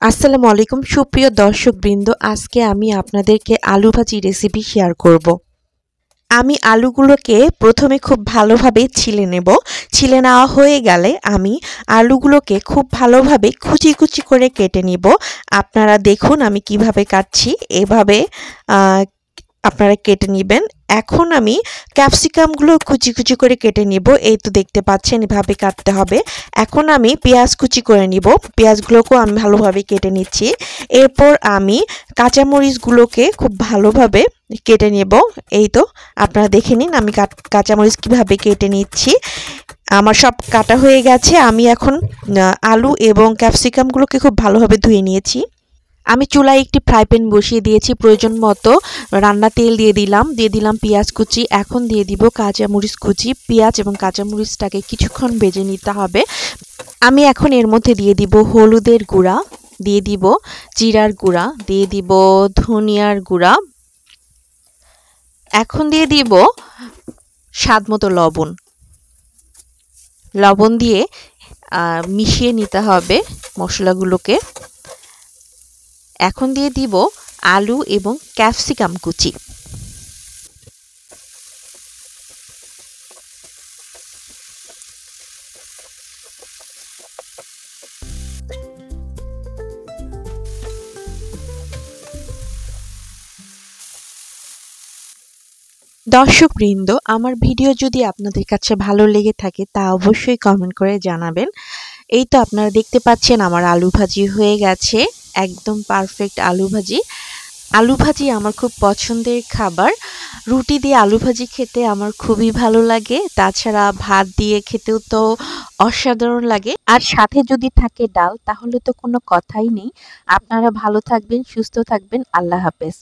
আসসালামু আলাইকুম সুপ্রিয় দর্শকবৃন্দ, আজকে আমি আপনাদেরকে আলু ভাজি রেসিপি শেয়ার করব। আমি আলুগুলোকে প্রথমে খুব ভালোভাবে ছিলে নেব। ছিলে নেওয়া হয়ে গেলে আমি আলুগুলোকে খুব ভালোভাবে কুচি কুচি করে কেটে নিব। আপনারা দেখুন আমি কিভাবে কাটছি, এভাবে আপনারা কেটে নেবেন। এখন আমি ক্যাপসিকামগুলো কুচি কুচি করে কেটে নিব। এই তো দেখতে পাচ্ছেন এভাবে কাটতে হবে। এখন আমি পেঁয়াজ কুচি করে নিব। পেঁয়াজগুলোকেও আমি ভালোভাবে কেটে নিচ্ছি। এরপর আমি কাঁচামরিচগুলোকে খুব ভালোভাবে কেটে নেব। এই তো আপনারা দেখে নিন আমি কাঁচামরিচ কীভাবে কেটে নিচ্ছি। আমার সব কাটা হয়ে গেছে। আমি এখন আলু এবং ক্যাপসিকামগুলোকে খুব ভালোভাবে ধুয়ে নিয়েছি। আমি চুলায় একটি ফ্রাই প্যান বসিয়ে দিয়েছি। প্রয়োজন মতো রান্না তেল দিয়ে দিলাম পেঁয়াজ কুচি। এখন দিয়ে দিব কাঁচামরিচ কুচি। পেঁয়াজ এবং কাঁচামরিচটাকে কিছুক্ষণ ভেজে নিতে হবে। আমি এখন এর মধ্যে দিয়ে দিব হলুদের গুঁড়া, দিয়ে দিব জিরার গুঁড়া, দিয়ে দিব ধনিয়ার গুঁড়া, এখন দিয়ে দিব স্বাদ মতো লবণ। লবণ দিয়ে মিশিয়ে নিতে হবে মশলাগুলোকে। এখন দিয়ে দিব আলু এবং ক্যাপসিকাম কুচি। দর্শকবৃন্দ, আমার ভিডিও যদি আপনাদের কাছে ভালো লেগে থাকে তা অবশ্যই কমেন্ট করে জানাবেন। এই তো আপনারা দেখতে পাচ্ছেন আমার আলু ভাজি হয়ে গেছে, একদম পারফেক্ট আলু ভাজি। আলু ভাজি আমার খুব পছন্দের খাবার। রুটি দিয়ে আলু ভাজি খেতে আমার খুবই ভালো লাগে। তাছাড়া ভাত দিয়ে খেতেও তো অসাধারণ লাগে। আর সাথে যদি থাকে ডাল তাহলে তো কোনো কথাই নেই। আপনারা ভালো থাকবেন, সুস্থ থাকবেন। আল্লাহ হাফেজ।